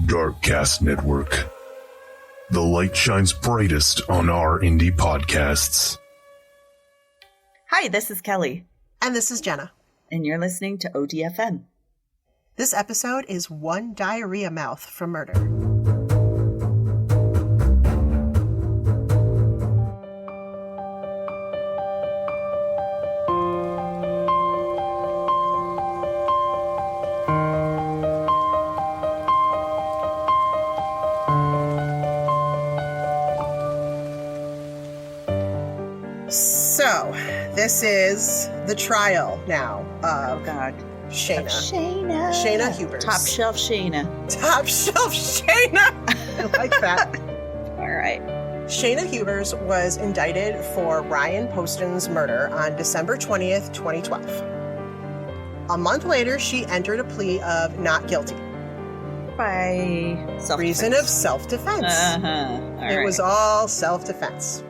Darkcast Network. The light shines brightest on our indie podcasts. Hi, this is Kelly. And this is Jenna. And you're listening to ODFM. This episode is One Diarrhea Mouth from Murder. So, this is the trial now of Shayna. Shayna Hubers. Top shelf Shayna. Top shelf Shayna. I like that. All right. Shayna Hubers was indicted for Ryan Poston's murder on December 20th, 2012. A month later, she entered a plea of not guilty. By self-defense. Reason of self-defense. It was all self-defense.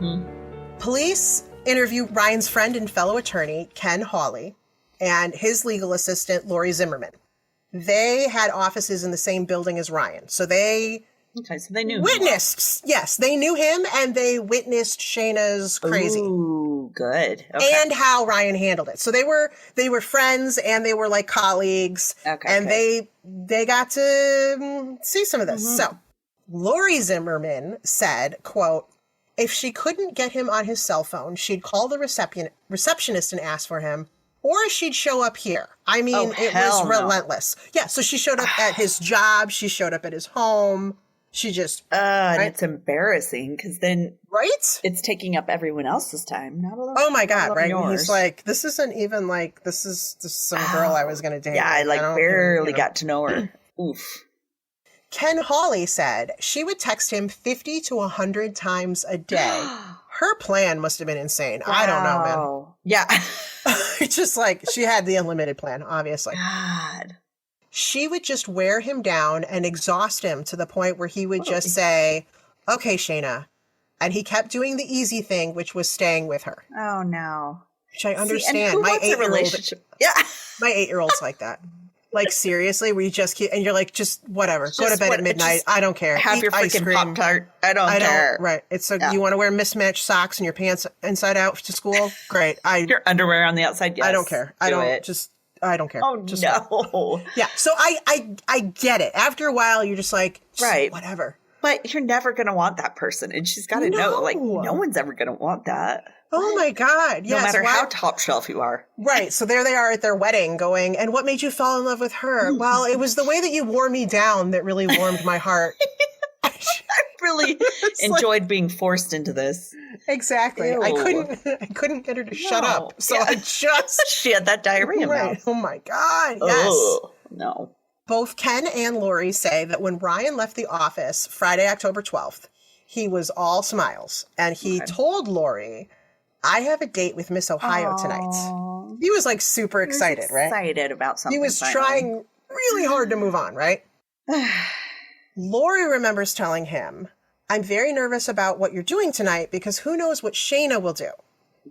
Mm-hmm. Police interviewed Ryan's friend and fellow attorney, Ken Hawley, and his legal assistant, Lori Zimmerman. They had offices in the same building as Ryan. So they knew witnessed. Yes, they knew him, and they witnessed Shayna's crazy. Ooh, good. Okay. And how Ryan handled it. So they were friends, and they were like colleagues. Okay. And they got to see some of this. Mm-hmm. So Lori Zimmerman said, quote, "If she couldn't get him on his cell phone, she'd call the receptionist and ask for him, or she'd show up here. I mean, it was relentless." Yeah, so she showed up at his job. She showed up at his home. She just... and it's embarrassing because then... Right? It's taking up everyone else's time. Oh my God, right? And he's like, this isn't even like, this is some girl I was going to date. Yeah, I barely got to know her. Oof. Ken Hawley said she would text him 50 to 100 times a day. Her plan must have been insane. Wow. I don't know, man. Yeah. It's just like she had the unlimited plan, obviously. God. She would just wear him down and exhaust him to the point where he would just say, "Okay, Shayna." And he kept doing the easy thing, which was staying with her. Oh, no. Which I understand. See, and who wants a relationship? Yeah. My 8-year-old's like that. Like, seriously, where you just keep, and you're like, just whatever. Go to bed at midnight. I don't care. Have Eat your ice freaking cream. Pop-Tart. I don't care. Right. It's like, you want to wear mismatched socks and your pants inside out to school? Great. Your underwear on the outside? Yes. I don't care. I don't care. Oh, just no. Yeah. So I get it. After a while, you're just like, right. Whatever. But you're never going to want that person. And she's got to know, like, no one's ever going to want that. Oh my God. Yes. No matter how top shelf you are. Right. So there they are at their wedding going, "And what made you fall in love with her?" "Well, it was the way that you wore me down that really warmed my heart." I really enjoyed being forced into this. Exactly. Ew. I couldn't get her to shut up. So I just... She had that diarrhea mouth. Oh my God. Yes. Ugh. No. Both Ken and Lori say that when Ryan left the office Friday, October 12th, he was all smiles. And he told Lori, "I have a date with Miss Ohio tonight." He was like super excited, right? Excited about something. He was trying really hard to move on, right? Lori remembers telling him, "I'm very nervous about what you're doing tonight because who knows what Shayna will do.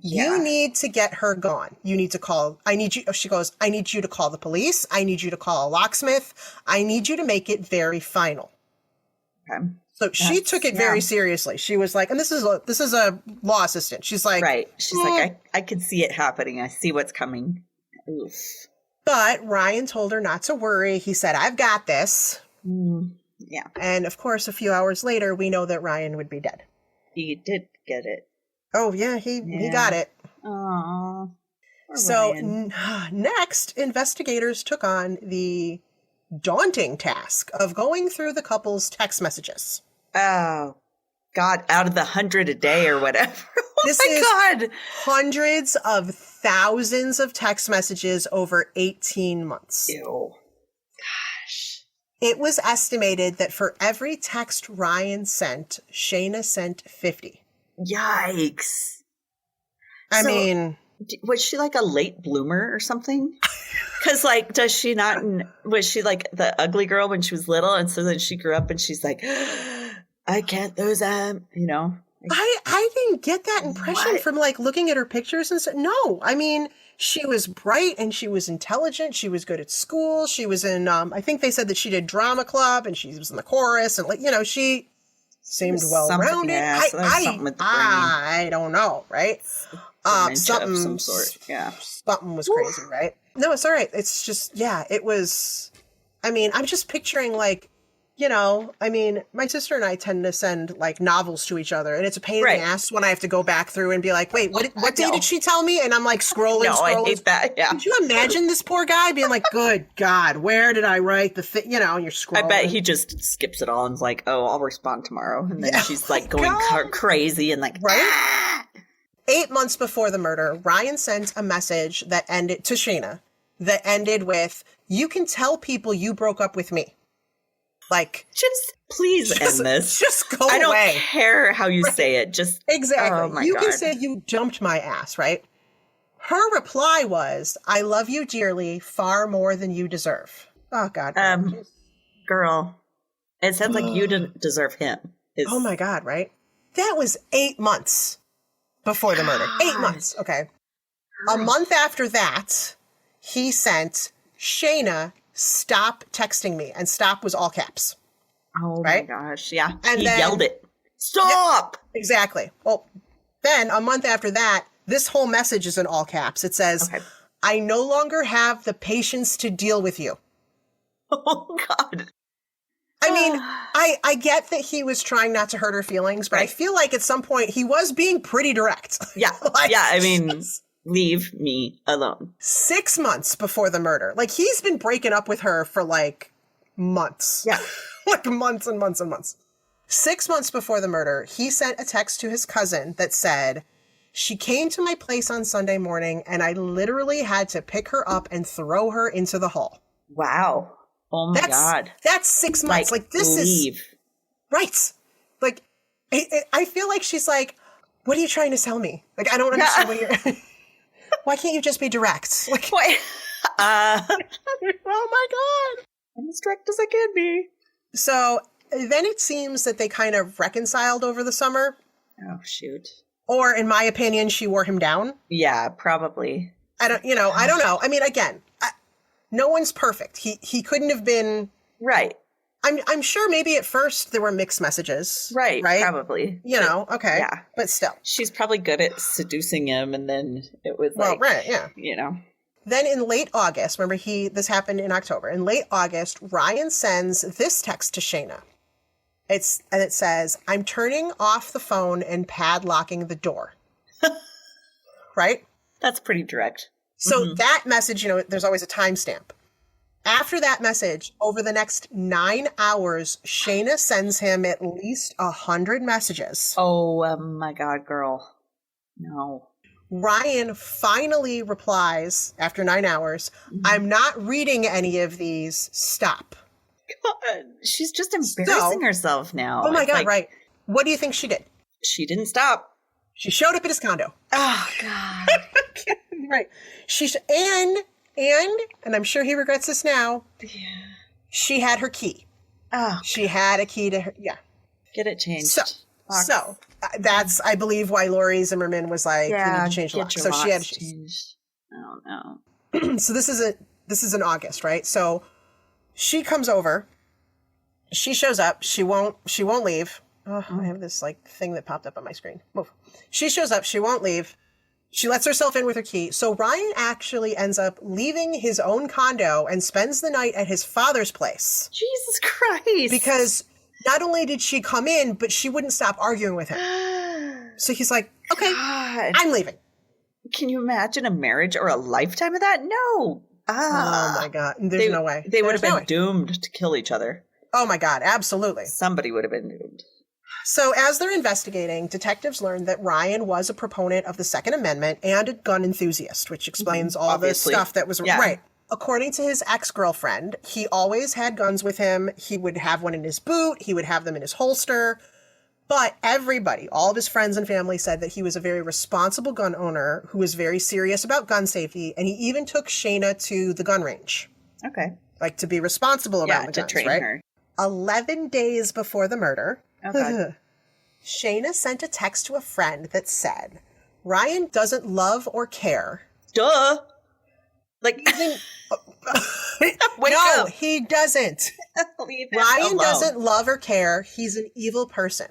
You need to get her gone. You need to call, she goes, "I need you to call the police. I need you to call a locksmith. I need you to make it very final." Okay. So she took it very seriously. She was like, and this is a law assistant. She's like, right. She's like, I can see it happening. I see what's coming. Oof. But Ryan told her not to worry. He said, "I've got this." Yeah. And of course, a few hours later, we know that Ryan would be dead. He did get it. Oh yeah, he got it. Aww. So next, investigators took on the daunting task of going through the couple's text messages. Oh, God, out of the 100 a day or whatever. This is God. Hundreds of thousands of text messages over 18 months. Ew. Gosh. It was estimated that for every text Ryan sent, Shayna sent 50. Yikes. I mean... Was she like a late bloomer or something? Because, like, does she not... Was she like the ugly girl when she was little? And so then she grew up and she's like, "I can't lose them," you know? I didn't get that impression from, like, looking at her pictures and stuff. No, I mean, She was bright and she was intelligent. She was good at school. She was in, I think they said that she did drama club and she was in the chorus and, like, you know, she seemed well-rounded. Yeah, so something with the brain. I don't know, right? Something of some sort. Yeah. Something was crazy, right? No, it's all right. It's just, yeah, it was, I mean, I'm just picturing, like, you know, I mean, my sister and I tend to send, like, novels to each other, and it's a pain in the ass when I have to go back through and be like, wait, what day did she tell me? And I'm, like, scrolling. I hate that, yeah. Could you imagine this poor guy being like, good God, where did I write the thing? You know, and you're scrolling. I bet he just skips it all and's like, oh, I'll respond tomorrow. And then she's, like, going crazy and, like, right? Ah! 8 months before the murder, Ryan sent a message that ended to Shayna that ended with, "You can tell people you broke up with me." Like, just please end this. Just go away. I don't care how you say it. Just exactly. Oh my you God. Can say you dumped my ass, right? Her reply was, "I love you dearly, far more than you deserve." Oh God. Girl, it sounds like you didn't deserve him. Oh my God, right? That was 8 months before the murder. 8 months. Okay. A month after that, he sent Shayna, "Stop texting me," and stop was all caps. Oh right? my gosh. Yeah. And he then, yelled it. Stop. Yeah, exactly. Well, then a month after that, this whole message is in all caps. It says, "I no longer have the patience to deal with you." Oh God. I mean, I get that he was trying not to hurt her feelings, but I feel like at some point he was being pretty direct. Yeah. Like, yeah. I mean, leave me alone. 6 months before the murder. Like, he's been breaking up with her for, like, months. Yeah. Like, months and months and months. 6 months before the murder, he sent a text to his cousin that said, "She came to my place on Sunday morning, and I literally had to pick her up and throw her into the hall." Wow. Oh my God. That's 6 months. Like, this leave. is... Right. Like, I feel like she's like, "What are you trying to tell me? Like, I don't understand what you're... Why can't you just be direct?" Like, Wait. oh my God. I'm as direct as I can be. So then it seems that they kind of reconciled over the summer. Oh, shoot. Or, in my opinion, she wore him down. Yeah, probably. I don't know. I mean, again, no one's perfect. He couldn't have been... Right. I'm sure maybe at first there were mixed messages. Right. Probably. You know, okay. Yeah. But still. She's probably good at seducing him, and then it was Well, right, yeah. You know. Then in late August, remember this happened in October. In late August, Ryan sends this text to Shayna. It says, "I'm turning off the phone and padlocking the door." Right? That's pretty direct. So that message, you know, there's always a timestamp. After that message, over the next 9 hours, Shayna sends him at least 100 messages. Oh my God, girl. No. Ryan finally replies after 9 hours, "I'm not reading any of these. Stop." God, she's just embarrassing herself now. Oh my It's God, like, right. What do you think she did? She didn't stop. She showed up at his condo. Oh God. Right. And I'm sure he regrets this now. Yeah. She had her key. Oh. She had a key to her. Yeah. Get it changed. So that's, I believe, why Lori Zimmerman was like, "You need to change the lock." So she had changed. Oh no. So this is in August, right? So she comes over. She shows up. She won't leave. Oh, I have this like thing that popped up on my screen. Move. She shows up. She won't leave. She lets herself in with her key. So Ryan actually ends up leaving his own condo and spends the night at his father's place. Jesus Christ. Because not only did she come in, but she wouldn't stop arguing with him. So he's like, "Okay, God. I'm leaving." Can you imagine a marriage or a lifetime of that? No. Oh my God. There's no way. They would have There's been no way. doomed to kill each other. Oh my God. Absolutely. Somebody would have been doomed. So as they're investigating, detectives learned that Ryan was a proponent of the Second Amendment and a gun enthusiast, which explains all the stuff that was right. According to his ex-girlfriend, he always had guns with him. He would have one in his boot. He would have them in his holster. But everybody, all of his friends and family, said that he was a very responsible gun owner who was very serious about gun safety. And he even took Shayna to the gun range. Okay. Like, to be responsible around the guns, train right? her. 11 days before the murder, Okay. Shayna sent a text to a friend that said, "Ryan doesn't love or care. duh. Like, wake no, up. he doesn't. Leave him Ryan alone. doesn't love or care. He's an evil person.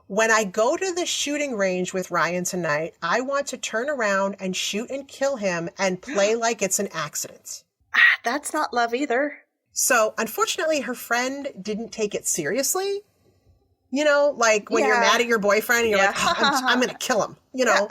When I go to the shooting range with Ryan tonight, I want to turn around and shoot and kill him and play like it's an accident. That's not love either. So, unfortunately, her friend didn't take it seriously. You know, like when you're mad at your boyfriend and you're like, oh, I'm going to kill him, you know.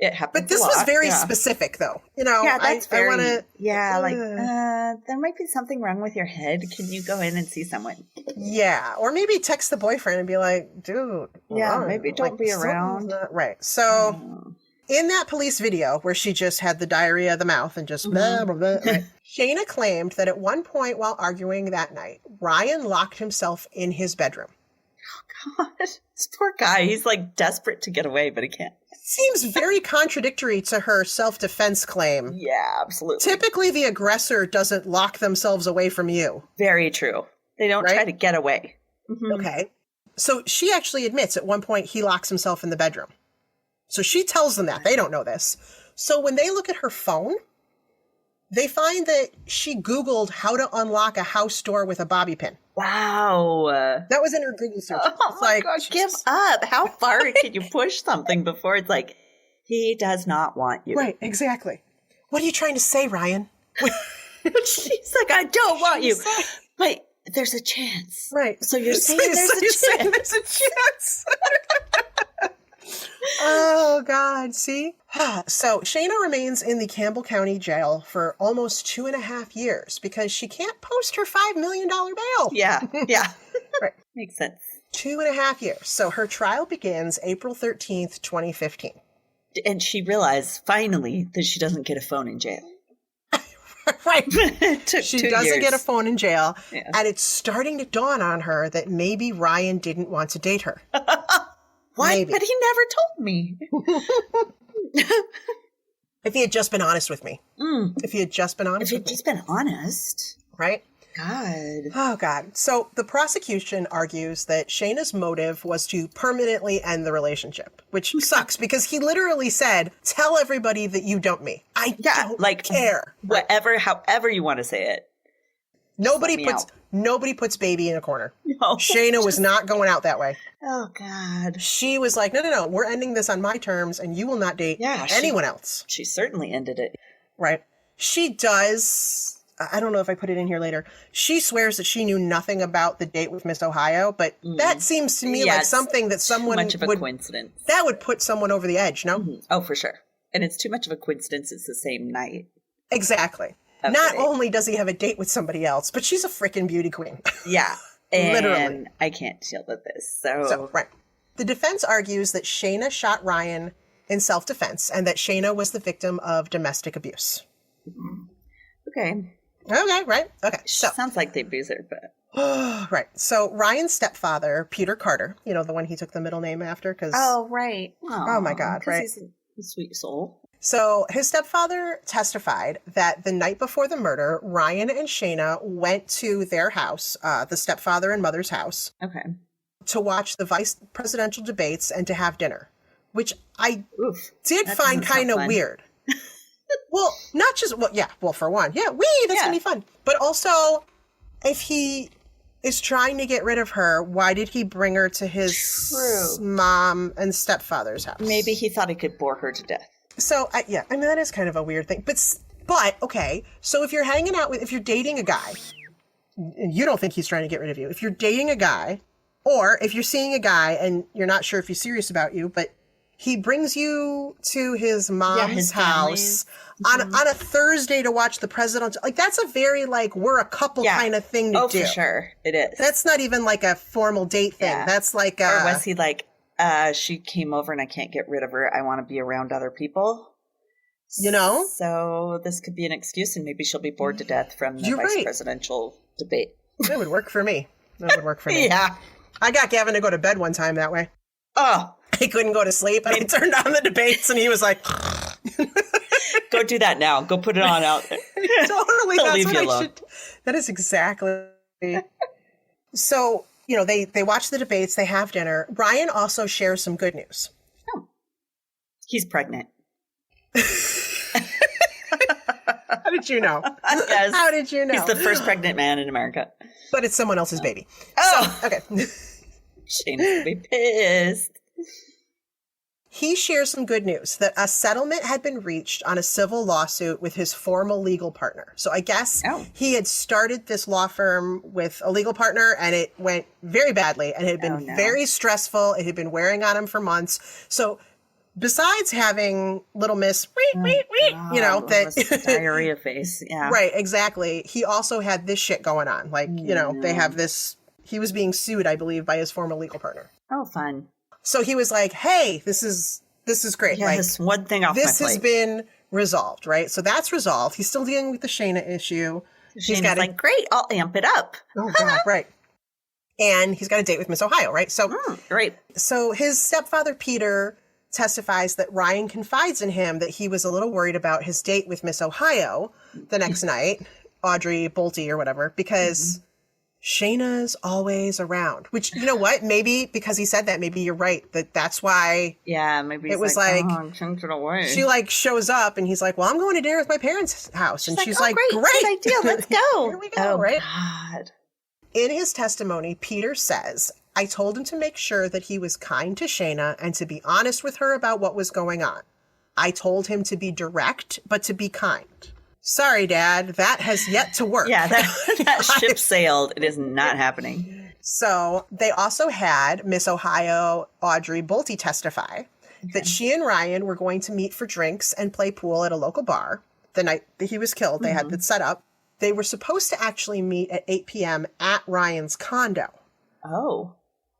It happens. But this was very specific, though. You know, that's I want to. Yeah, like, there might be something wrong with your head. Can you go in and see someone? Yeah, or maybe text the boyfriend and be like, dude. Yeah, maybe don't be around. Right. So, in that police video where she just had the diarrhea of the mouth and just blah, blah, blah, right, Shayna claimed that at one point while arguing that night, Ryan locked himself in his bedroom. God, this poor guy. He's like desperate to get away, but he can't. Seems very contradictory to her self-defense claim. Yeah, absolutely. Typically, the aggressor doesn't lock themselves away from you. Very true. They don't try to get away. Mm-hmm. Okay. So she actually admits at one point he locks himself in the bedroom. So she tells them that. They don't know this. So when they look at her phone, they find that she Googled how to unlock a house door with a bobby pin. Wow. That was in her Google search. Oh my God, give up. How far can you push something before it's like, he does not want you? Right, exactly. What are you trying to say, Ryan? She's like, I don't want you. But there's a chance. Right. So you're saying there's a chance. Oh, God. See? So Shayna remains in the Campbell County Jail for almost 2.5 years because she can't post her $5 million bail. Yeah. Right. Makes sense. 2.5 years. So her trial begins April 13th, 2015. And she realized finally that she doesn't get a phone in jail. Right. It took she 2 doesn't years. get a phone in jail. Yeah. And it's starting to dawn on her that maybe Ryan didn't want to date her. What? Maybe. But he never told me. If he had just been honest with me. If he had just been honest with me. If he'd just been honest. Right? God. Oh, God. So the prosecution argues that Shayna's motive was to permanently end the relationship, which sucks because he literally said, tell everybody that you dumped me. I don't care. Whatever, however you want to say it. Nobody puts baby in a corner. No. Shayna was not going out that way. Oh, God. She was like, no, we're ending this on my terms and you will not date anyone else. She certainly ended it. Right. She does. I don't know if I put it in here later. She swears that she knew nothing about the date with Miss Ohio, but that seems to me like something that someone much of a coincidence. That would put someone over the edge, no? Mm-hmm. Oh, for sure. And it's too much of a coincidence. It's the same night. Exactly. Not only does he have a date with somebody else, but she's a freaking beauty queen. Yeah. Literally. I can't deal with this. So, right. The defense argues that Shayna shot Ryan in self-defense and that Shayna was the victim of domestic abuse. Okay. Right. Okay. So sounds like the abuser, but right. So Ryan's stepfather, Peter Carter, you know, the one he took the middle name after, because right. Oh my God, right? He's a sweet soul. So his stepfather testified that the night before the murder, Ryan and Shayna went to their house, the stepfather and mother's house, to watch the vice presidential debates and to have dinner, which I did find kind of weird. Well, not just, for one. Yeah, that's going to be fun. But also, if he is trying to get rid of her, why did he bring her to his mom and stepfather's house? Maybe he thought he could bore her to death. So, I mean, that is kind of a weird thing. But okay, so if you're hanging out if you're dating a guy, and you don't think he's trying to get rid of you, if you're dating a guy, or if you're seeing a guy and you're not sure if he's serious about you, but he brings you to his mom's house on a Thursday to watch the presidential. Like, that's a very, we're a couple kind of thing to do. Oh, for sure. It is. That's not even like a formal date thing. Yeah. That's like a... Or was he like, she came over and I can't get rid of her. I want to be around other people. You know? So this could be an excuse, and maybe she'll be bored to death from the vice presidential debate. That would work for me. Yeah. I got Gavin to go to bed one time that way. Oh. He couldn't go to sleep, and I turned on the debates, and he was like... Go do that now. Go put it on out there. Totally. I'll leave you alone. That is exactly... So, you know, they watch the debates, they have dinner. Ryan also shares some good news. Oh. He's pregnant. How did you know? Yes. How did you know? He's the first pregnant man in America. But it's someone else's baby. Oh. So, okay. Shayna's gonna be pissed. He shares some good news that a settlement had been reached on a civil lawsuit with his former legal partner. So I guess he had started this law firm with a legal partner and it went very badly and it had been very stressful. It had been wearing on him for months. So besides having little miss, you know, that diarrhea face. Yeah. Right, exactly. He also had this shit going on. Like, you know, they have this, he was being sued, I believe, by his former legal partner. Oh, fun. So he was like, hey, this is great. Yeah, like, this one thing off my plate. This has been resolved, right? So that's resolved. He's still dealing with the Shayna issue. He's like, great, I'll amp it up. Oh, God, right. And he's got a date with Miss Ohio, right? So, right. So his stepfather, Peter, testifies that Ryan confides in him that he was a little worried about his date with Miss Ohio the next night, Audrey Bolte or whatever, because Shayna's always around. Which, you know what? Maybe because he said that, maybe you're right. That's why. Yeah, maybe it was like changed it away. She like shows up and he's like, well, I'm going to dinner with my parents' house. And she's like, great idea. Let's go. Here we go, right? God. In his testimony, Peter says, I told him to make sure that he was kind to Shayna and to be honest with her about what was going on. I told him to be direct, but to be kind. Sorry, Dad, that has yet to work. Yeah, that ship sailed. It is not happening. So they also had Miss Ohio, Audrey Bolte, testify that she and Ryan were going to meet for drinks and play pool at a local bar. The night that he was killed, they had it set up. They were supposed to actually meet at 8 p.m. at Ryan's condo. Oh.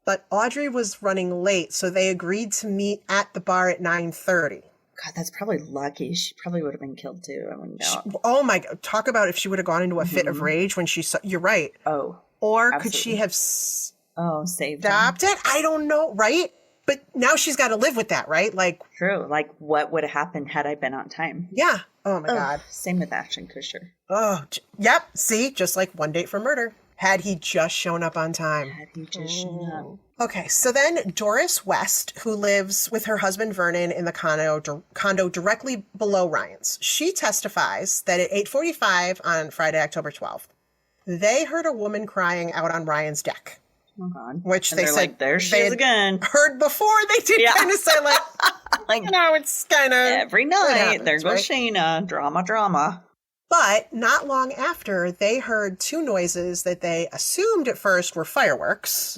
But Audrey was running late, so they agreed to meet at the bar at 9:30. God, that's probably lucky. She probably would have been killed too. I wouldn't know. Oh my God. Talk about if she would have gone into a fit of rage when she saw. You're right. Oh. Or absolutely. could she have saved stopped it? I don't know. Right? But now she's got to live with that, right? Like. True. Like what would have happened had I been on time? Yeah. Oh my God. Same with Ashton Kutcher. Oh, yep. See, just like One Date for Murder. Had he just shown up on time. Had he just shown up. Okay, so then Doris West, who lives with her husband Vernon in the condo directly below Ryan's, she testifies that at 8:45 on Friday, October 12th, they heard a woman crying out on Ryan's deck. Oh, God. Which and they said, like, there she is again. Heard before. They did kind of say like, you know, it's kind of. Every night, happens, there goes right? Shayna. Drama. But not long after, they heard two noises that they assumed at first were fireworks.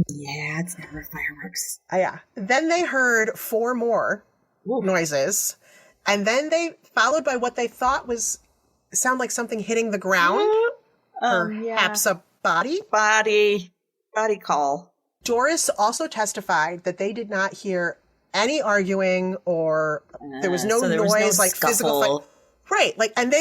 Yeah, it's never fireworks. Yeah. Then they heard four more noises. And then they followed by what they thought was sound like something hitting the ground. Perhaps a body. Body call. Doris also testified that they did not hear any arguing or there was no noise, like physical fight. Right. Like, and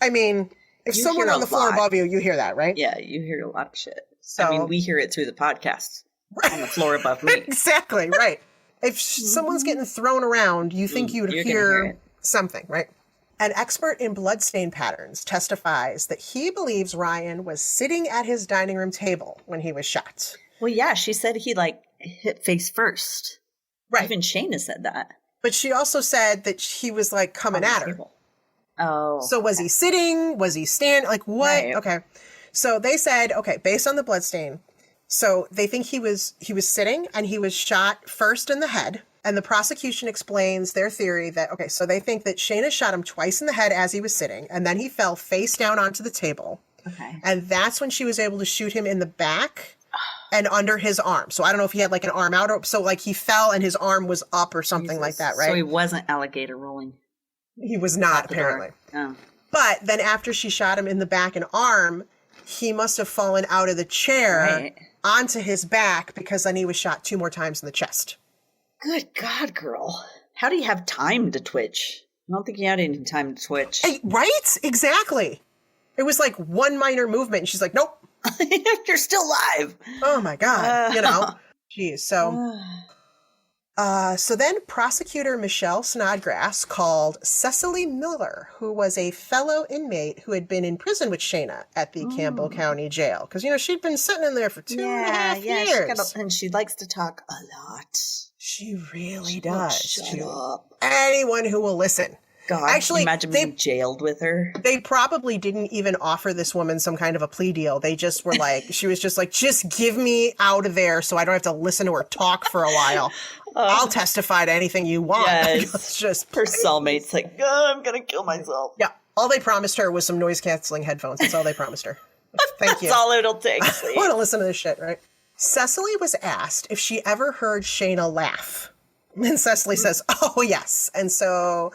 I mean, if someone on the floor above you, you hear that, right? Yeah, you hear a lot of shit. So, I mean, we hear it through the podcast on the floor above me. Exactly, right. If someone's getting thrown around, you think you'd hear something, right? An expert in bloodstain patterns testifies that he believes Ryan was sitting at his dining room table when he was shot. Well, yeah, she said he, hit face first. Right. Even Shayna said that. But she also said that he was, coming at her. Table. Oh. So was he sitting? Was he standing? Like, what? Right. Okay. So they said, based on the bloodstain, so they think he was sitting and he was shot first in the head. And the prosecution explains their theory that, so they think that Shayna shot him twice in the head as he was sitting, and then he fell face down onto the table. Okay. And that's when she was able to shoot him in the back and under his arm. So I don't know if he had an arm out, or so he fell and his arm was up or something like that, right? So he wasn't alligator rolling. He was not, apparently. Oh. But then after she shot him in the back and arm, he must have fallen out of the chair onto his back because then he was shot 2 more times in the chest. Good God, girl. How do you have time to twitch? I don't think you had any time to twitch. Hey, right? Exactly. It was one minor movement. And she's like, nope. You're still alive. Oh, my God. Jeez. So then prosecutor Michelle Snodgrass called Cecily Miller, who was a fellow inmate who had been in prison with Shayna at the Campbell County Jail. Because, she'd been sitting in there for 2.5 years. And she likes to talk a lot. She really does. Shut up. Anyone who will listen. God, Actually, imagine being jailed with her. They probably didn't even offer this woman some kind of a plea deal. They just were like, she was just like, just give me out of there so I don't have to listen to her talk for a while. I'll testify to anything you want. Yes. It's just her cellmate's like, oh, I'm going to kill myself. Yeah. All they promised her was some noise-canceling headphones. That's all they promised her. Thank you. That's all it'll take. I want to listen to this shit, right? Cecily was asked if she ever heard Shayna laugh. And Cecily says, oh, yes. And so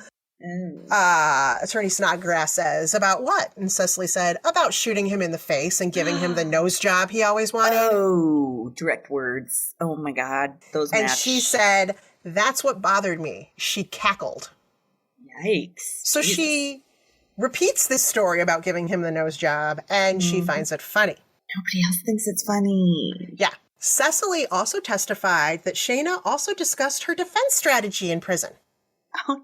Attorney Snodgrass says, about what? And Cecily said, about shooting him in the face and giving him the nose job he always wanted. Oh, direct words. Oh, my God. Those And match. she said, that's what bothered me. She cackled. Yikes. So she repeats this story about giving him the nose job, and she finds it funny. Nobody else thinks it's funny. Yeah. Cecily also testified that Shayna also discussed her defense strategy in prison. Oh,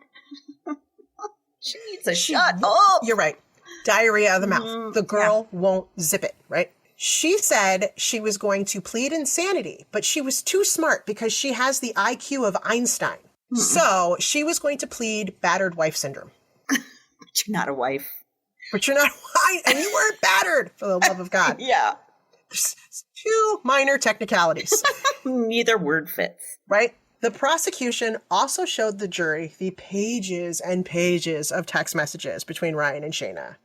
she needs a shut up. You're right. Diarrhea of the mouth. The girl won't zip it, right? She said she was going to plead insanity, but she was too smart because she has the IQ of Einstein. So she was going to plead battered wife syndrome. But you're not a wife. But you're not, and you weren't battered, for the love of God. Yeah. Two minor technicalities. Neither word fits. Right? The prosecution also showed the jury the pages and pages of text messages between Ryan and Shayna.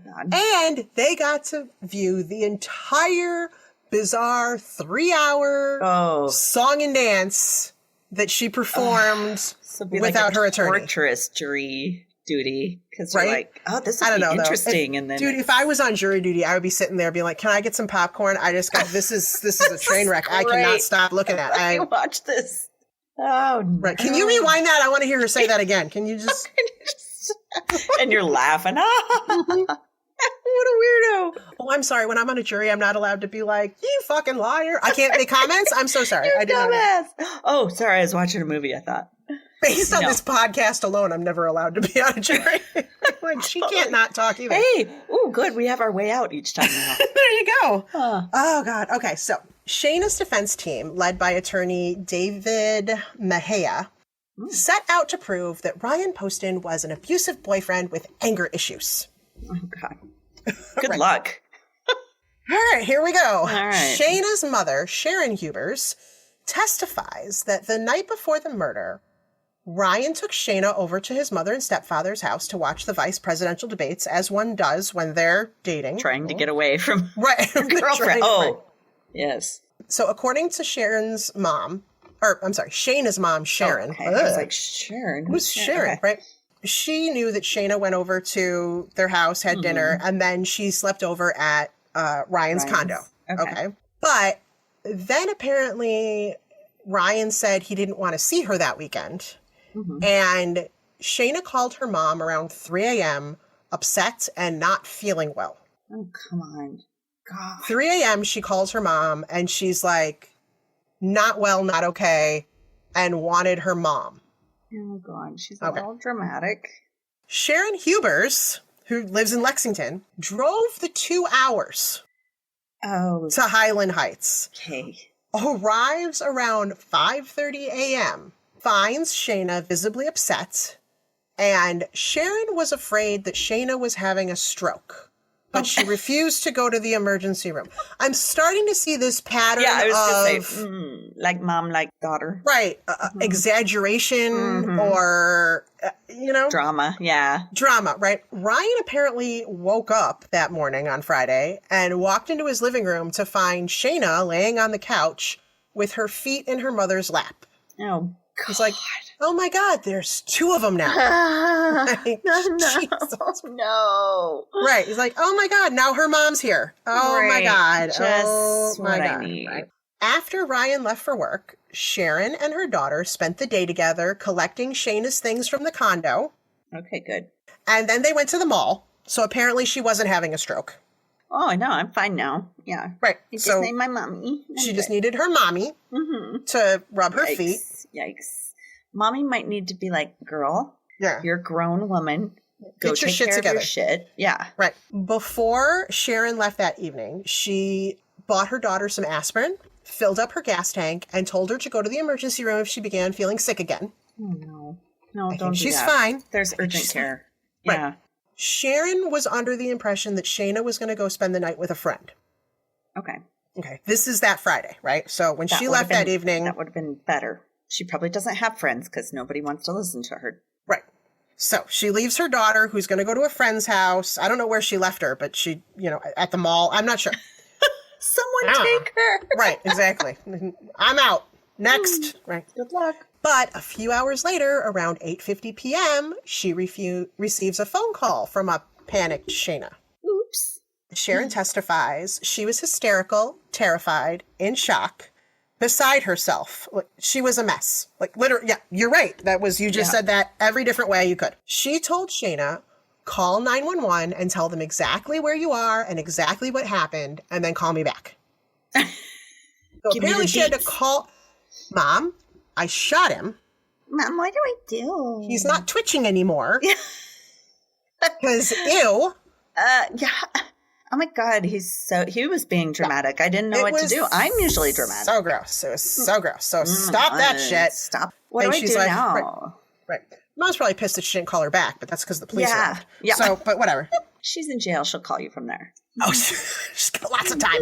God. And they got to view the entire bizarre 3-hour song and dance that she performed So be without like a her attorney. Torturous jury duty. Because Right? you're like, oh, this I would don't be know, though. interesting. And then, Dude, if I was on jury duty, I would be sitting there being like, can I get some popcorn? I just got, this is a train wreck. I cannot great. stop looking at it. I watch this. Oh, Right. Can you rewind that? I want to hear her say that again. Can you just... And you're laughing. Ah, what a weirdo. Oh, I'm sorry. When I'm on a jury, I'm not allowed to be like, you fucking liar. I can't make comments. I'm so sorry. I did not know. Dumbass. Oh, sorry. I was watching a movie, I thought. Based on this podcast alone, I'm never allowed to be on a jury. Like, she can't not talk either. Hey, oh, good. We have our way out each time now. There you go. Huh. Oh, God. Okay, so Shayna's defense team, led by attorney David Mejia, set out to prove that Ryan Poston was an abusive boyfriend with anger issues. Oh, God. Good luck. All right, here we go. All right. Shayna's mother, Sharon Hubers, testifies that the night before the murder, Ryan took Shayna over to his mother and stepfather's house to watch the vice presidential debates, as one does when they're dating. Trying to get away from Right. girlfriend. Right. Yes. So according to Shayna's mom, Sharon. Okay. I was like, Sharon? Who's Sharon, Okay. right? She knew that Shayna went over to their house, had dinner, and then she slept over at Ryan's condo. Okay. But then apparently Ryan said he didn't want to see her that weekend. And Shayna called her mom around 3 a.m. upset and not feeling well. Oh, come on. God. 3 a.m. she calls her mom and she's like, not well, not okay, and wanted her mom. Oh, God. She's all dramatic. Sharon Hubers, who lives in Lexington, drove the 2 hours to Highland Heights. Okay. Arrives around 5:30 a.m., finds Shayna visibly upset, and Sharon was afraid that Shayna was having a stroke, but she refused to go to the emergency room. I'm starting to see this pattern Yeah, I was going of... to say, like mom, like daughter. Right. Exaggeration or, Drama, yeah. drama, right? Ryan apparently woke up that morning on Friday and walked into his living room to find Shayna laying on the couch with her feet in her mother's lap. Oh, God. He's like, oh my God, there's 2 of them now. Like, Jesus. No. Right. He's like, oh my God, now her mom's here. Oh my God. Just oh my what God. I need. Right. After Ryan left for work, Sharon and her daughter spent the day together collecting Shayna's things from the condo. Okay, good. And then they went to the mall. So apparently she wasn't having a stroke. Oh, no, I'm fine now. Yeah. Right. You just So named my mommy. she just needed her mommy to rub her feet. Yikes. Mommy might need to be like, girl, Yeah. you're a grown woman. Go Get your take shit care together. of your shit. Yeah. Right. Before Sharon left that evening, she bought her daughter some aspirin, filled up her gas tank, and told her to go to the emergency room if she began feeling sick again. Oh, no. No, I don't think do she's that. fine. There's urgent care. Right. Yeah. Sharon was under the impression that Shayna was going to go spend the night with a friend. Okay. Okay. This is that Friday, right? So when she left that evening. That would have been better. She probably doesn't have friends because nobody wants to listen to her. Right. So she leaves her daughter, who's going to go to a friend's house. I don't know where she left her, but she, at the mall. I'm not sure. Someone take her. Right. Exactly. I'm out. Next. Right. Good luck. But a few hours later, around 8:50 p.m., she receives a phone call from a panicked Shayna. Oops. Sharon testifies she was hysterical, terrified, in shock, beside herself. She was a mess. Literally, yeah, you're right. You just said that every different way you could. She told Shayna, call 911 and tell them exactly where you are and exactly what happened, and then call me back. So apparently she had to call, Mom, I shot him. Mom, what do I do? He's not twitching anymore. Because, ew. Yeah. Oh my God, he was being dramatic. I didn't know what to do. I'm usually dramatic. So gross. It was so gross. So stop that shit. Stop. What do I do now? Right. Mom's probably pissed that she didn't call her back, but that's because the police arrived. Yeah. So, but whatever. She's in jail. She'll call you from there. Oh, she's got lots of time.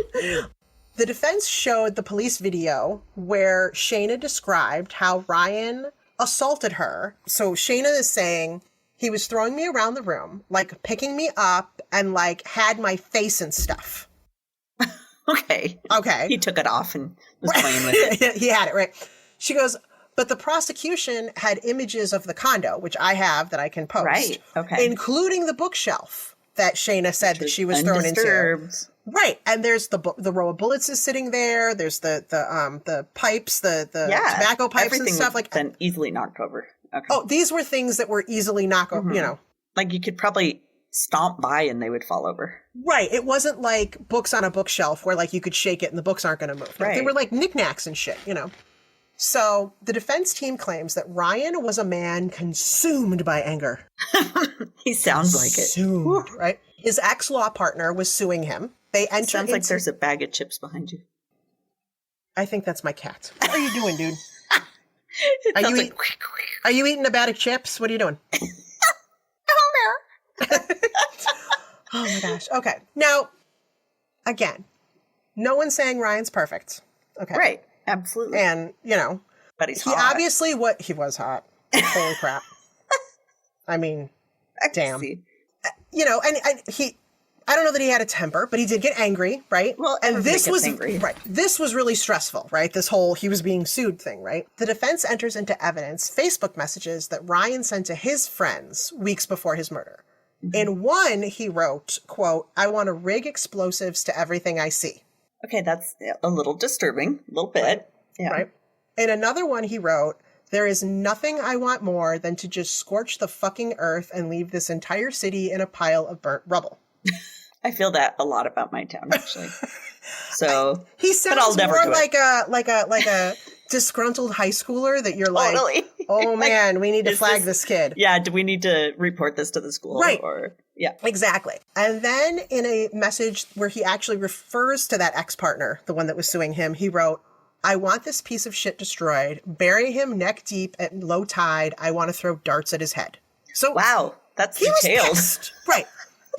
The defense showed the police video where Shayna described how Ryan assaulted her. So Shayna is saying he was throwing me around the room, picking me up and had my face and stuff. Okay. Okay. He took it off and was playing with it. He had it, right? She goes, but the prosecution had images of the condo, which I have that I can post. Right. Okay. Including the bookshelf that Shayna said that she was thrown into. Right. And there's the row of bullets is sitting there. There's the pipes, the tobacco pipes everything and stuff. Been easily knocked over. Okay. Oh, these were things that were easily knocked over, you could probably stomp by and they would fall over. Right. It wasn't like books on a bookshelf where you could shake it and the books aren't going to move. Right. They were knickknacks and shit, So the defense team claims that Ryan was a man consumed by anger. He sounds like it. Consumed, right? His ex-law partner was suing him. They entered Sounds like there's a bag of chips behind you. I think that's my cat. What are you doing, dude? Are Are you eating a bag of chips? What are you doing? Oh my gosh. Okay. Now, again, no one's saying Ryan's perfect. Okay. Right. Absolutely. And, but he's he hot. obviously he was hot. Holy crap. I mean, damn. See. And I don't know that he had a temper, but he did get angry, right? Well, and this was angry. Right. This was really stressful, right? This whole he was being sued thing, right? The defense enters into evidence Facebook messages that Ryan sent to his friends weeks before his murder. Mm-hmm. In one, he wrote, quote, "I want to rig explosives to everything I see." Okay, that's a little disturbing, a little bit. Right. Yeah. Right. In another one, he wrote, "There is nothing I want more than to just scorch the fucking earth and leave this entire city in a pile of burnt rubble." I feel that a lot about my town, actually. So he sounds more like a disgruntled high schooler that you're like, totally. Oh man, we need to flag this kid. Yeah, do we need to report this to the school? Right. Yeah. Exactly. And then in a message where he actually refers to that ex-partner, the one that was suing him, he wrote, "I want this piece of shit destroyed. Bury him neck deep at low tide. I want to throw darts at his head." So wow, that's detailed. Was pissed. Right.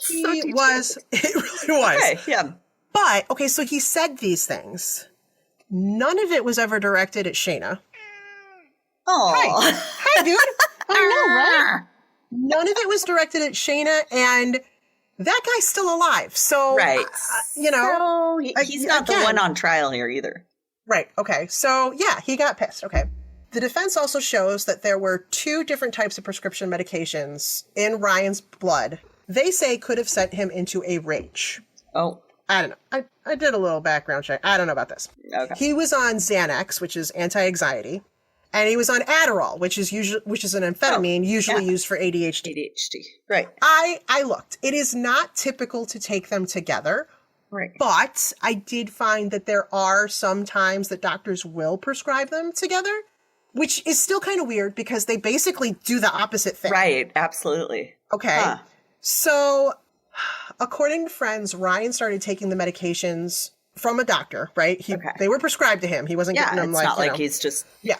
It really was. Okay, yeah. But, okay, so he said these things. None of it was ever directed at Shayna. Oh. Hi, dude. I know, right? None of it was directed at Shayna, and that guy's still alive. So, right. So he's not the one on trial here either. Right. Okay. So, yeah, he got pissed. Okay. The defense also shows that there were 2 different types of prescription medications in Ryan's blood. They say could have sent him into a rage. Oh. I don't know. I did a little background check. I don't know about this. Okay. He was on Xanax, which is anti-anxiety, and he was on Adderall, which is an amphetamine usually used for ADHD. ADHD. Right. I looked. It is not typical to take them together. Right. But I did find that there are some times that doctors will prescribe them together, which is still kind of weird because they basically do the opposite thing. Right. Absolutely. Okay. Huh. So, according to friends, Ryan started taking the medications from a doctor, right? They were prescribed to him. He wasn't getting them it's not like he's just... Yeah.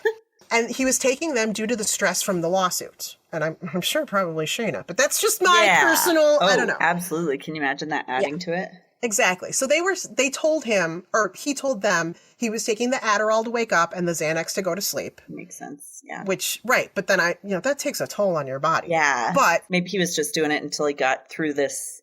And he was taking them due to the stress from the lawsuit. And I'm sure probably Shayna, but that's just my personal, I don't know. Absolutely. Can you imagine that adding to it? Exactly. So they told him, or he told them, he was taking the Adderall to wake up and the Xanax to go to sleep. Makes sense. Yeah. Which, right. But then that takes a toll on your body. Yeah. But maybe he was just doing it until he got through this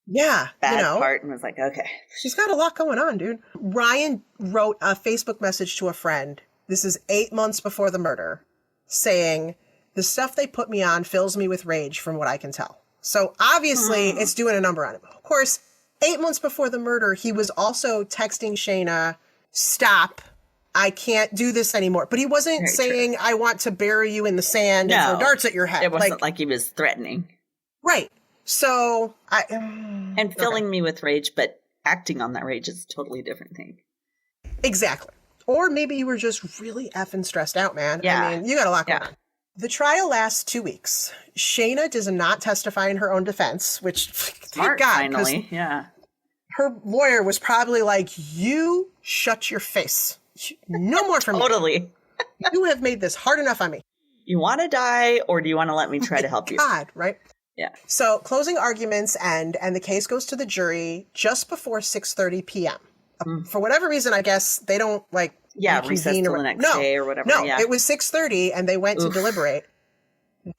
bad part and was like, okay. She's got a lot going on, dude. Ryan wrote a Facebook message to a friend. This is 8 months before the murder, saying, the stuff they put me on fills me with rage from what I can tell. So obviously it's doing a number on him. Of course, 8 months before the murder, he was also texting Shayna, stop, I can't do this anymore. But he wasn't saying, I want to bury you in the sand and throw darts at your head. It wasn't like he was threatening. Right. So and filling me with rage, but acting on that rage is a totally different thing. Exactly. Or maybe you were just really effing stressed out, man. Yeah. I mean, you got a lot going on. The trial lasts 2 weeks. Shayna does not testify in her own defense, which, thank God, finally. Yeah. Her lawyer was probably like, you shut your face. No more from Totally. You have made this hard enough on me. You want to die, or do you want to let me try to help you? God, right? Yeah. So closing arguments end, and the case goes to the jury just before 6:30 p.m. For whatever reason, I guess they don't recess till the next day or whatever. No, it was 6:30, and they went to deliberate.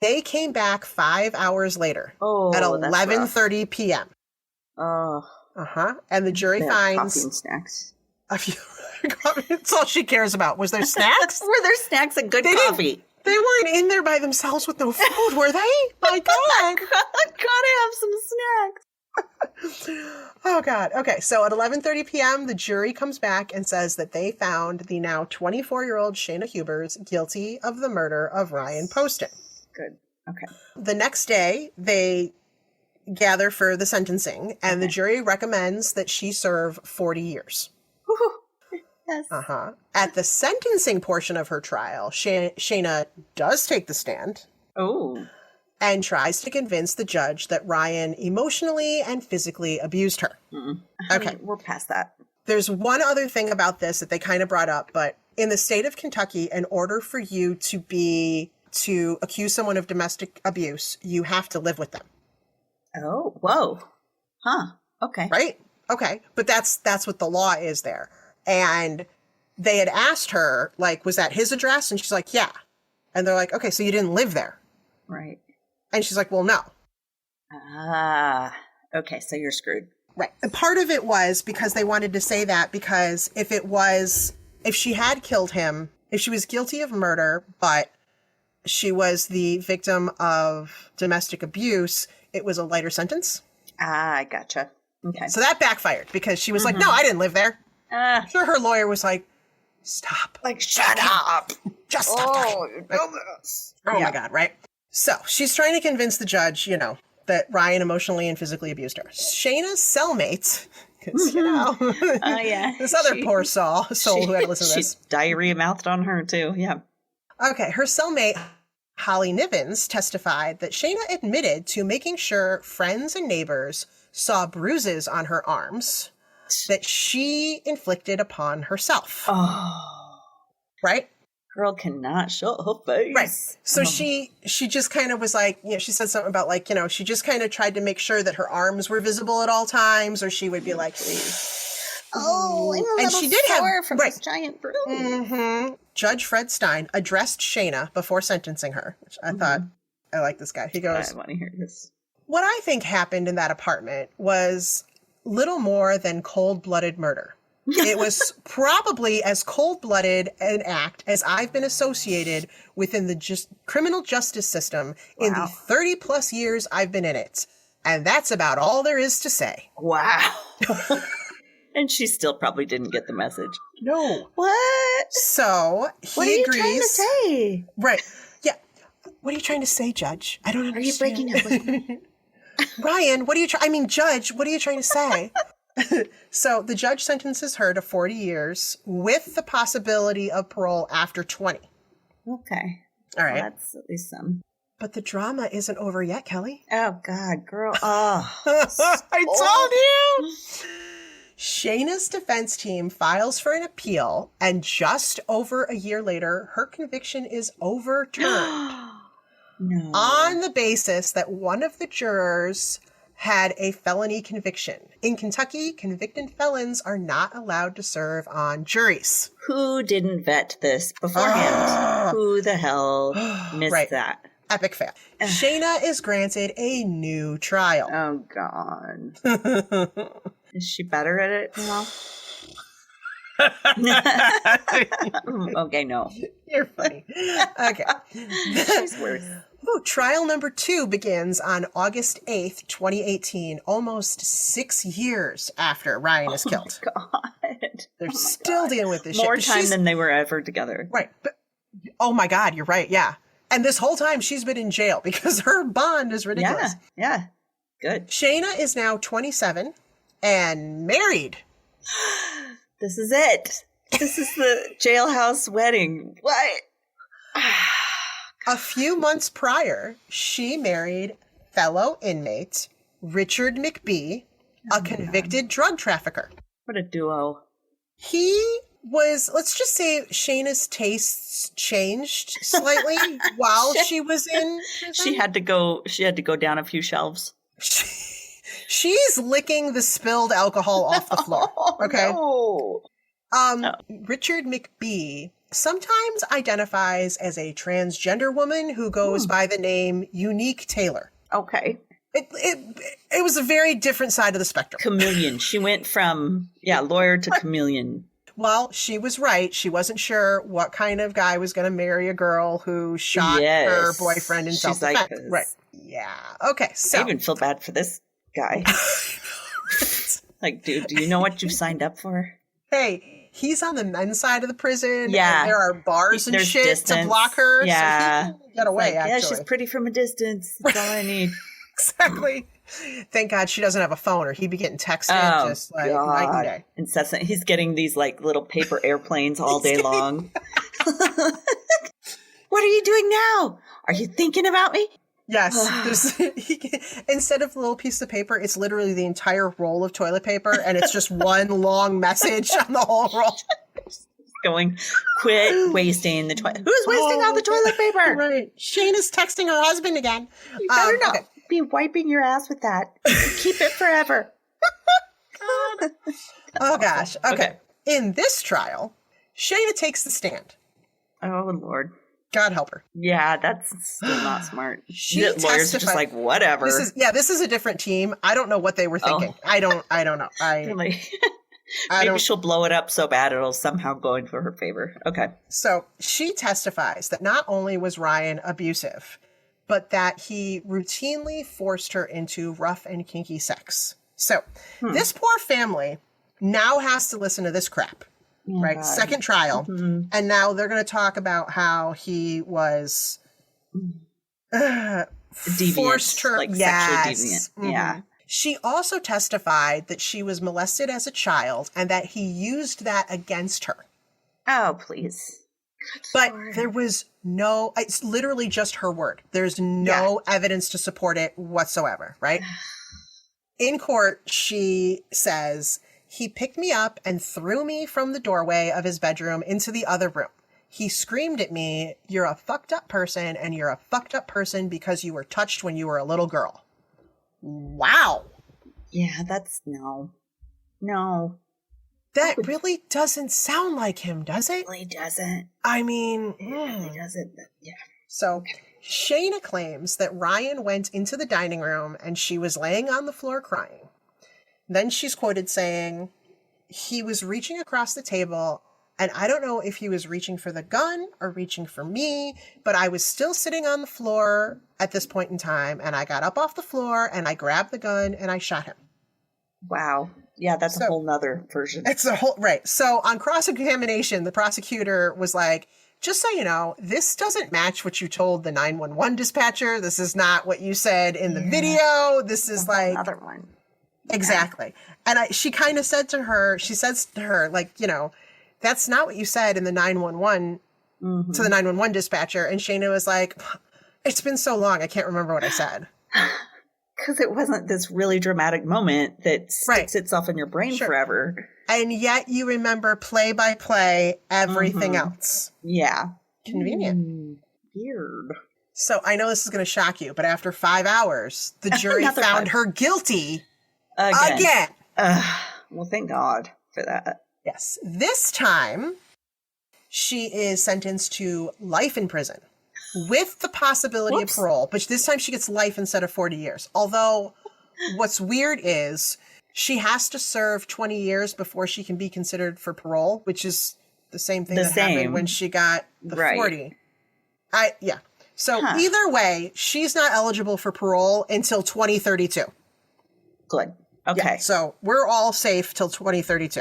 They came back 5 hours later at 11:30 p.m. Oh. And the jury finds coffee and snacks. A few. That's all she cares about. Was there snacks? Were there snacks and good coffee? They weren't in there by themselves with no food, were they? My God. Gotta have some snacks. Oh, God. Okay, so at 11:30 p.m., the jury comes back and says that they found the now 24-year-old Shayna Hubers guilty of the murder of Ryan Poston. Good. Okay. The next day, they gather for the sentencing, and the jury recommends that she serve 40 years. Yes. At the sentencing portion of her trial, Shayna does take the stand. Oh. And tries to convince the judge that Ryan emotionally and physically abused her. Okay. We're past that. There's one other thing about this that they kind of brought up, but in the state of Kentucky, in order for you to accuse someone of domestic abuse, you have to live with them. Oh, whoa. Huh. Okay. Right? Okay. But that's what the law is there. And they had asked her, was that his address? And she's like, yeah. And they're like, okay, so you didn't live there. Right. And she's like, well, no. Okay, so you're screwed. Right. And part of it was because they wanted to say that because if she had killed him, if she was guilty of murder, but she was the victim of domestic abuse, it was a lighter sentence. I gotcha. Okay. So that backfired because she was like, no, I didn't live there. Sure, her lawyer was like, stop. Shut up. Just stop. You know this. Oh my God, right? So she's trying to convince the judge, that Ryan emotionally and physically abused her. Shayna's cellmate, because, this other poor soul who had to listen to this. She diarrhea mouthed on her, too. Yeah. Okay, her cellmate, Holly Nivens, testified that Shayna admitted to making sure friends and neighbors saw bruises on her arms that she inflicted upon herself. Oh. Right? Girl cannot show her face. Right. So she just kind of was like, she said something about she just kind of tried to make sure that her arms were visible at all times, or she would be like, oh, I'm a little sore from this giant bruise. Mm-hmm. Judge Fred Stein addressed Shayna before sentencing her, which I thought, I like this guy. He goes, I want to hear this. What I think happened in that apartment was little more than cold-blooded murder. It was probably as cold-blooded an act as I've been associated within the criminal justice system in the 30-plus years I've been in it. And that's about all there is to say. Wow. And she still probably didn't get the message. No. What? So he what are you agrees. Trying to say? Right. Yeah. What are you trying to say, Judge? I don't understand. Are you breaking up with me? Ryan, Judge, what are you trying to say? So the judge sentences her to 40 years with the possibility of parole after 20. Okay. All right. Well, that's at least some. But the drama isn't over yet, Kelly. Oh, God, girl. Oh. I told you. Shayna's defense team files for an appeal, and just over a year later, her conviction is overturned No. on the basis that one of the jurors had a felony conviction. In Kentucky, convicted felons are not allowed to serve on juries. Who didn't vet this beforehand? Who the hell missed that? Epic fail. Shayna is granted a new trial. Oh, God. Is she better at it now? Okay, no. You're funny. Okay. She's worse. Ooh, trial number 2 begins on August 8th, 2018, almost 6 years after Ryan is killed. God. They're still dealing with this More shit. time than they were ever together. Right. But, oh my God, you're right. Yeah. And this whole time she's been in jail because her bond is ridiculous. Yeah. Good. Shayna is now 27 and married. This is it. This is the jailhouse wedding. What? A few months prior, she married fellow inmate Richard McBee, a convicted drug trafficker. What a duo. He was, let's just say, Shayna's tastes changed slightly while she was in prison. She had to go down a few shelves. She's licking the spilled alcohol off the floor. Okay. No. Richard McBee sometimes identifies as a transgender woman who goes by the name Unique Taylor. Okay. It was a very different side of the spectrum. Chameleon. She went from lawyer to chameleon. Well, she was right. She wasn't sure what kind of guy was going to marry a girl who shot her boyfriend in self-defense. Like, right. Yeah. Okay. So I even feel bad for this guy. Like, dude, do you know what you've signed up for? Hey, he's on the men's side of the prison. Yeah. And there are bars and There's shit distance. to block her. Yeah. So he can get away, actually. Yeah, she's pretty from a distance. That's all I need. Exactly. Thank God she doesn't have a phone or he'd be getting texted just like night and day. Incessant. He's getting these like little paper airplanes all day long. What are you doing now? Are you thinking about me? Yes. Instead of a little piece of paper, it's literally the entire roll of toilet paper and it's just one long message on the whole roll. Going, quit wasting the toilet. Who's wasting all the toilet paper? Right. Shayna's texting her husband again. You better not be wiping your ass with that. Keep it forever. Oh, gosh. Okay. In this trial, Shayna takes the stand. Oh, Lord. God help her. Yeah, that's still not smart. Lawyers are just like, whatever. This is a different team. I don't know what they were thinking. I don't know. Maybe she'll blow it up so bad it'll somehow go into her favor. Okay. So she testifies that not only was Ryan abusive, but that he routinely forced her into rough and kinky sex. So this poor family now has to listen to this crap, right? God. Second trial. Mm-hmm. And now they're going to talk about how he was deviant, forced her. Like sexually deviant. Mm-hmm. Yeah. She also testified that she was molested as a child and that he used that against her. Oh, please. But there was it's literally just her word. There's no evidence to support it whatsoever, right? In court, she says, he picked me up and threw me from the doorway of his bedroom into the other room. He screamed at me, "You're a fucked up person, and you're a fucked up person because you were touched when you were a little girl." Wow. Yeah, that's no. That really doesn't sound like him, does it? It really doesn't. I mean, it really doesn't. Yeah. So Shayna claims that Ryan went into the dining room and she was laying on the floor crying. Then she's quoted saying, he was reaching across the table, and I don't know if he was reaching for the gun or reaching for me, but I was still sitting on the floor at this point in time, and I got up off the floor and I grabbed the gun and I shot him. Wow. Yeah, that's a whole nother version. It's a whole, right. So on cross-examination, the prosecutor was like, just so you know, this doesn't match what you told the 911 dispatcher. This is not what you said in the video. This is like another one. Exactly. And she kind of said to her, like, you know, that's not what you said in the 911 to the 911 dispatcher. And Shayna was like, it's been so long, I can't remember what I said. Because it wasn't this really dramatic moment that sticks itself in your brain forever. And yet you remember play by play everything else. Yeah. Convenient. Weird. So I know this is going to shock you, but after 5 hours, the jury found her guilty again. Well, thank God for that. Yes. This time, she is sentenced to life in prison with the possibility of parole. But this time she gets life instead of 40 years. Although what's weird is she has to serve 20 years before she can be considered for parole, which is the same thing happened when she got the 40. So either way, she's not eligible for parole until 2032. Good. Okay. Yeah, so we're all safe till 2032.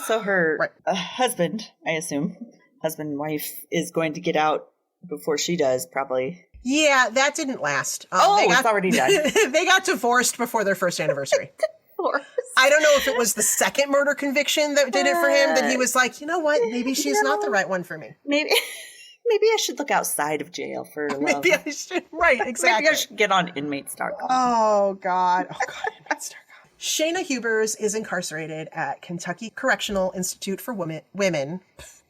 So her husband, I assume, husband and wife, is going to get out before she does, probably. Yeah, that didn't last. It's already done. They got divorced before their first anniversary. I don't know if it was the second murder conviction that did it for him, that he was like, you know what, maybe she's not the right one for me. Maybe I should look outside of jail for love. Maybe I should. Right, exactly. Maybe I should get on inmates.com. Oh, God, inmates.com. Shayna Hubers is incarcerated at Kentucky Correctional Institute for Women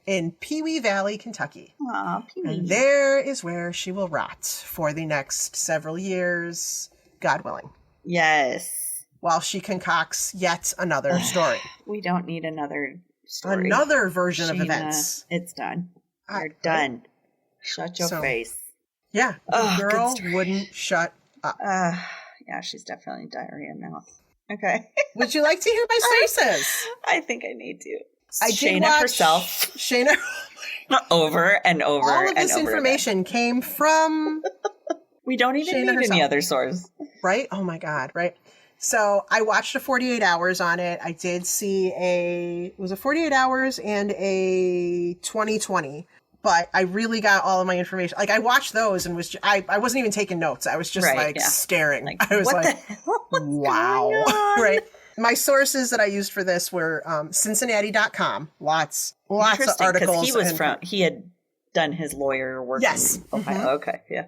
in Pewee Valley, Kentucky. Aw, Pewee. And there is where she will rot for the next several years, God willing. Yes. While she concocts yet another story. We don't need another story. Another version of events. It's done. You're done. Shut your face. Yeah, the girl wouldn't shut up. Yeah, she's definitely diarrhea mouth. Okay. Would you like to hear my sources? I think I need to. Shayna herself. Shayna. Over and over. All of this information came from. We don't even Shayna need herself. any other source. Right? Oh my God, right? So I watched a 48 hours on it. I did see it was a 48 hours and a 2020. But I really got all of my information. Like, I watched those and I wasn't even taking notes. I was just staring. Like, I was what like, the hell? wow. Right. My sources that I used for this were Cincinnati.com. Lots of articles. He had done his lawyer work. Yes. Okay. Yeah.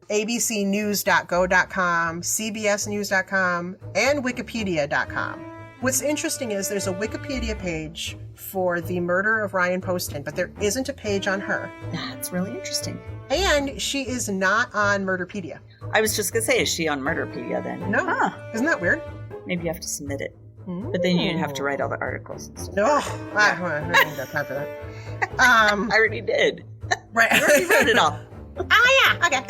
abcnews.go.com, cbsnews.com, and wikipedia.com. What's interesting is there's a Wikipedia page for the murder of Ryan Poston, but there isn't a page on her. That's really interesting. And she is not on Murderpedia. I was just going to say, is she on Murderpedia then? No. Isn't that weird? Maybe you have to submit it. But then you'd have to write all the articles and stuff. No, I don't got time for that. I already did. Right. I already wrote it all. Oh, yeah. Okay.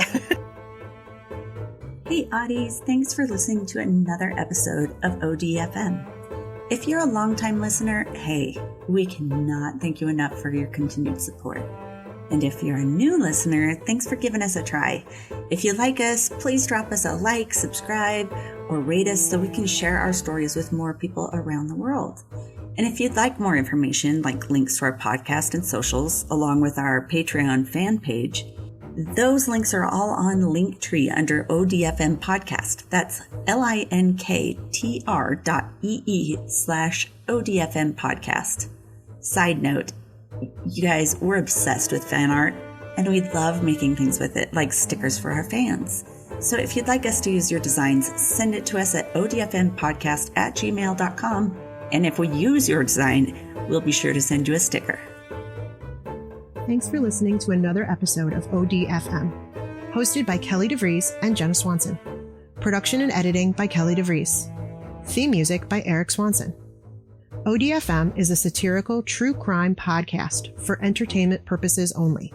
Hey, Oddies. Thanks for listening to another episode of ODFM. If you're a longtime listener, hey, we cannot thank you enough for your continued support. And if you're a new listener, thanks for giving us a try. If you like us, please drop us a like, subscribe, or rate us so we can share our stories with more people around the world. And if you'd like more information, like links to our podcast and socials, along with our Patreon fan page, those links are all on Linktree under ODFM Podcast. That's linktr.ee/ODFM Podcast. Side note, you guys, we're obsessed with fan art, and we love making things with it, like stickers for our fans. So if you'd like us to use your designs, send it to us at odfmpodcast@gmail.com. And if we use your design, we'll be sure to send you a sticker. Thanks for listening to another episode of ODFM, hosted by Kelly DeVries and Jenna Swanson. Production and editing by Kelly DeVries. Theme music by Eric Swanson. ODFM is a satirical true crime podcast for entertainment purposes only.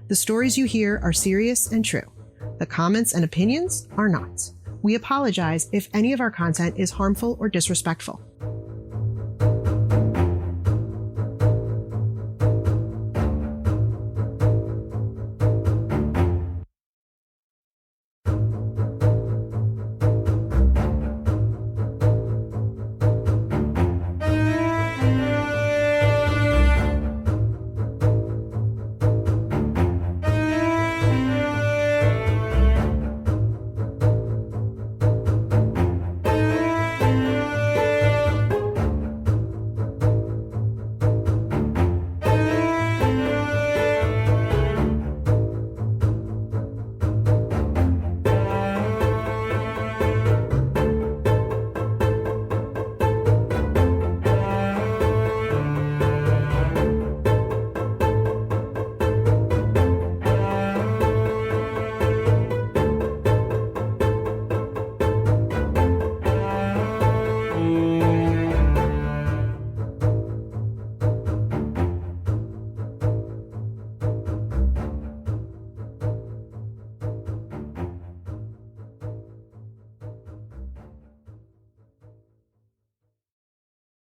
The stories you hear are serious and true. The comments and opinions are not. We apologize if any of our content is harmful or disrespectful.